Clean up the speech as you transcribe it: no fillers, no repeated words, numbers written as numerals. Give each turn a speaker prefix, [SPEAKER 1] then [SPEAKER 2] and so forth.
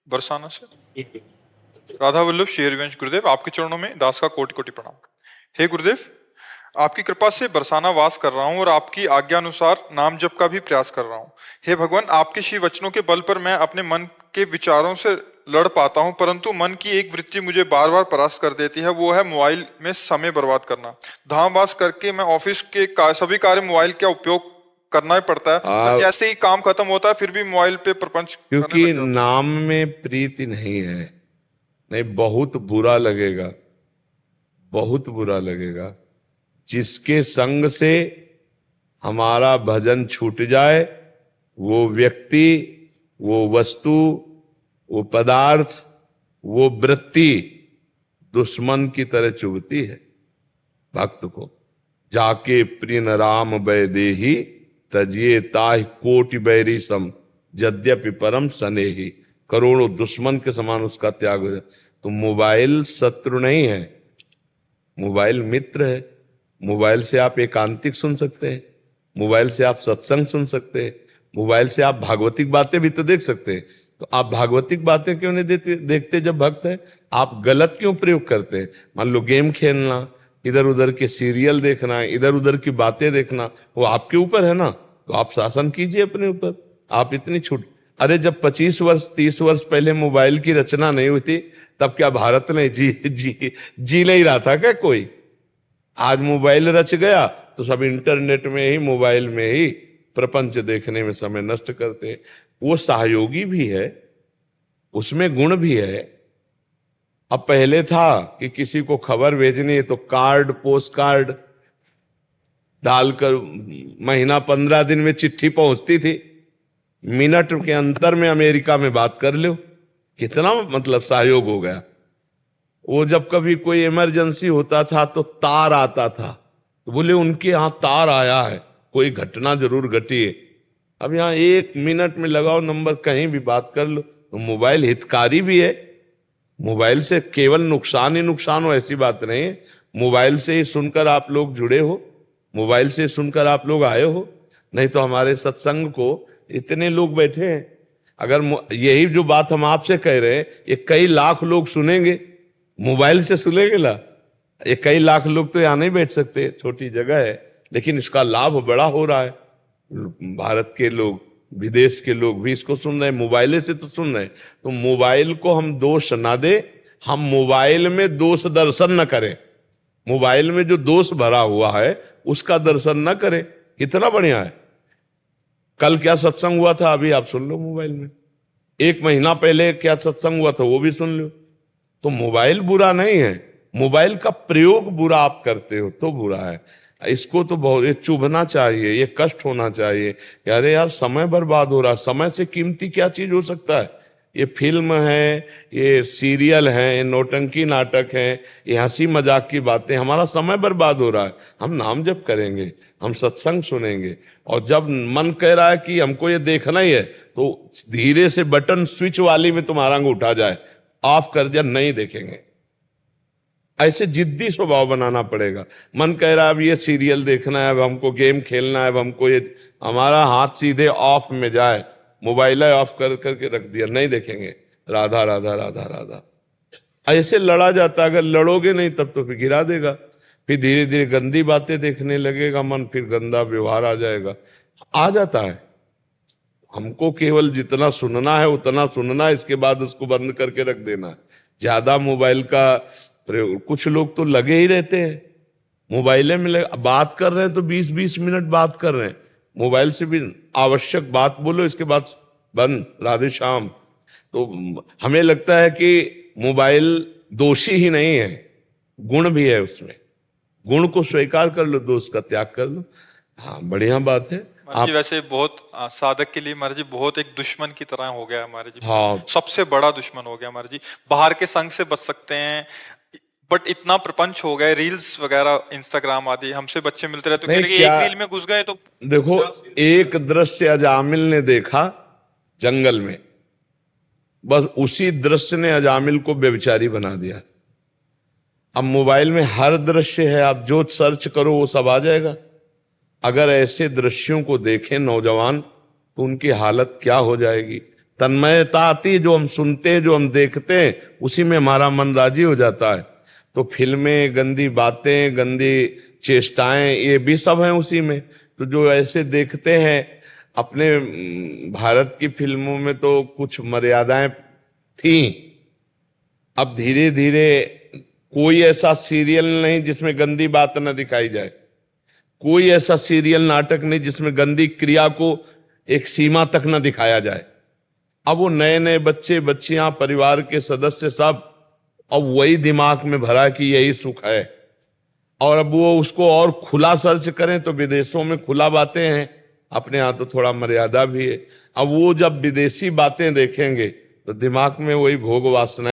[SPEAKER 1] बरसाना से राधा वल्लभ श्री हरिवंश गुरुदेव, आपके चरणों में दास का कोटि कोटि प्रणाम। हे गुरुदेव, आपकी कृपा से बरसाना वास कर रहा हूँ और आपकी आज्ञा अनुसार नाम जप का भी प्रयास कर रहा हूँ। हे भगवान, आपके श्री वचनों के बल पर मैं अपने मन के विचारों से लड़ पाता हूँ, परंतु मन की एक वृत्ति मुझे बार बार परास्त कर देती है, वो है मोबाइल में समय बर्बाद करना। धाम वास करके मैं ऑफिस के सभी कार्य मोबाइल का उपयोग करना ही पड़ता है, पर जैसे ही काम खत्म होता है फिर भी मोबाइल पे प्रपंच,
[SPEAKER 2] क्योंकि नाम में प्रीति नहीं है। नहीं, बहुत बुरा लगेगा, बहुत बुरा लगेगा। जिसके संग से हमारा भजन छूट जाए, वो व्यक्ति, वो वस्तु, वो पदार्थ, वो वृत्ति दुश्मन की तरह चुभती है भक्त को। जाके प्रिय राम वैदेही, तजिए ताहि कोटि बैरी सम, यद्यपि परम स्नेही। करोड़ों दुश्मन के समान उसका त्याग हो जाए। तो मोबाइल शत्रु नहीं है, मोबाइल मित्र है। मोबाइल से आप एकांतिक सुन सकते हैं, मोबाइल से आप सत्संग सुन सकते हैं, मोबाइल से आप भागवतिक बातें भी तो देख सकते हैं। तो आप भागवतिक बातें क्यों नहीं देखते जब भक्त हैं? आप गलत क्यों प्रयोग करते हैं? मान लो गेम खेलना, इधर उधर के सीरियल देखना, इधर उधर की बातें देखना, वो आपके ऊपर है ना। तो आप शासन कीजिए अपने ऊपर। आप इतनी छूट, अरे जब 25 वर्ष 30 वर्ष पहले मोबाइल की रचना नहीं हुई थी, तब क्या भारत ने जी नहीं रहा था क्या कोई? आज मोबाइल रच गया तो सब इंटरनेट में ही, मोबाइल में ही प्रपंच देखने में समय नष्ट करते हैं। वो सहयोगी भी है, उसमें गुण भी है। अब पहले था कि किसी को खबर भेजनी है तो कार्ड, पोस्ट कार्ड डालकर महीना 15 दिन में चिट्ठी पहुंचती थी, मिनट के अंतर में अमेरिका में बात कर लो। कितना मतलब सहयोग हो गया। वो जब कभी कोई इमरजेंसी होता था तो तार आता था, तो बोले उनके यहाँ तार आया है, कोई घटना जरूर घटी है। अब यहाँ 1 मिनट में लगाओ नंबर, कहीं भी बात कर लो। तो मोबाइल हितकारी भी है। मोबाइल से केवल नुकसान ही नुकसान हो ऐसी बात नहीं है। मोबाइल से ही सुनकर आप लोग जुड़े हो, मोबाइल से सुनकर आप लोग आए हो। नहीं तो हमारे सत्संग को इतने लोग बैठे हैं, अगर यही जो बात हम आपसे कह रहे हैं ये कई लाख लोग सुनेंगे, मोबाइल से सुनेंगे ला। ये कई लाख लोग तो यहाँ नहीं बैठ सकते, छोटी जगह है, लेकिन इसका लाभ बड़ा हो रहा है। भारत के लोग, विदेश के लोग भी इसको सुन रहे हैं, मोबाइल से तो सुन रहे हैं। तो मोबाइल को हम दोष ना दे, हम मोबाइल में दोष दर्शन न करें। मोबाइल में जो दोष भरा हुआ है उसका दर्शन न करें। कितना बढ़िया है। कल क्या सत्संग हुआ था अभी आप सुन लो मोबाइल में। 1 महीना पहले क्या सत्संग हुआ था वो भी सुन लो। तो मोबाइल बुरा नहीं है, मोबाइल का प्रयोग बुरा आप करते हो तो बुरा है। इसको तो बहुत ये चुभना चाहिए, ये कष्ट होना चाहिए। अरे यार समय बर्बाद हो रहा, समय से कीमती क्या चीज हो सकता है? ये फिल्म है, ये सीरियल है, ये नौटंकी नाटक है, ये हंसी मजाक की बातें, हमारा समय बर्बाद हो रहा है। हम नाम जप करेंगे, हम सत्संग सुनेंगे, और जब मन कह रहा है कि हमको ये देखना ही है तो धीरे से बटन स्विच वाली में तुम्हारा अंगूठा जाए, ऑफ कर दिया, नहीं देखेंगे। ऐसे जिद्दी स्वभाव बनाना पड़ेगा। मन कह रहा है अब ये सीरियल देखना है, अब हमको गेम खेलना है, अब हमको ये, हमारा हाथ सीधे ऑफ में जाए, मोबाइल ऑफ कर करके रख दिया, नहीं देखेंगे। राधा राधा राधा राधा ऐसे लड़ा जाता। अगर लड़ोगे नहीं तब तो फिर गिरा देगा, फिर धीरे धीरे गंदी बातें देखने लगेगा मन, फिर गंदा व्यवहार आ जाएगा, आ जाता है। हमको केवल जितना सुनना है उतना सुनना है, इसके बाद उसको बंद करके रख देना है। ज्यादा मोबाइल का प्रयोग, कुछ लोग तो लगे ही रहते हैं मोबाइल में, बात कर रहे हैं तो 20-20 मिनट बात कर रहे हैं मोबाइल से भी। आवश्यक बात बोलो, इसके बाद बंद, राधे श्याम। तो हमें लगता है कि मोबाइल दोषी ही नहीं है, गुण भी है उसमें। गुण को स्वीकार कर लो, दोष का त्याग कर लो। हाँ, बढ़िया बात है।
[SPEAKER 1] आप वैसे बहुत साधक के लिए महाराज जी बहुत एक दुश्मन की तरह हो गया हमारे जी।
[SPEAKER 2] हाँ,
[SPEAKER 1] सबसे बड़ा दुश्मन हो गया हमारे जी। बाहर के संग से बच सकते हैं, बट इतना प्रपंच हो गए, रील्स वगैरह, इंस्टाग्राम आदि, हमसे बच्चे मिलते रहते हैं, एक रील में घुस गए तो
[SPEAKER 2] देखो, एक दृश्य अजामिल ने देखा जंगल में, बस उसी दृश्य ने अजामिल को व्यभिचारी बना दिया। अब मोबाइल में हर दृश्य है, आप जो सर्च करो वो सब आ जाएगा। अगर ऐसे दृश्यों को देखें नौजवान तो उनकी हालत क्या हो जाएगी। तन्मयता आती है, जो हम सुनते हैं, जो हम देखते हैं, उसी में हमारा मन राजी हो जाता है। तो फिल्में, गंदी बातें, गंदी चेष्टाएं, ये भी सब हैं उसी में। तो जो ऐसे देखते हैं, अपने भारत की फिल्मों में तो कुछ मर्यादाएं थी, अब धीरे धीरे कोई ऐसा सीरियल नहीं जिसमें गंदी बात न दिखाई जाए, कोई ऐसा सीरियल नाटक नहीं जिसमें गंदी क्रिया को एक सीमा तक न दिखाया जाए। अब वो नए नए बच्चे बच्चियां, परिवार के सदस्य सब, अब वही दिमाग में भरा कि यही सुख है। और अब वो उसको और खुला सर्च करें तो विदेशों में खुला बातें हैं, अपने यहाँ तो थोड़ा मर्यादा भी है। अब वो जब विदेशी बातें देखेंगे तो दिमाग में वही भोग वासना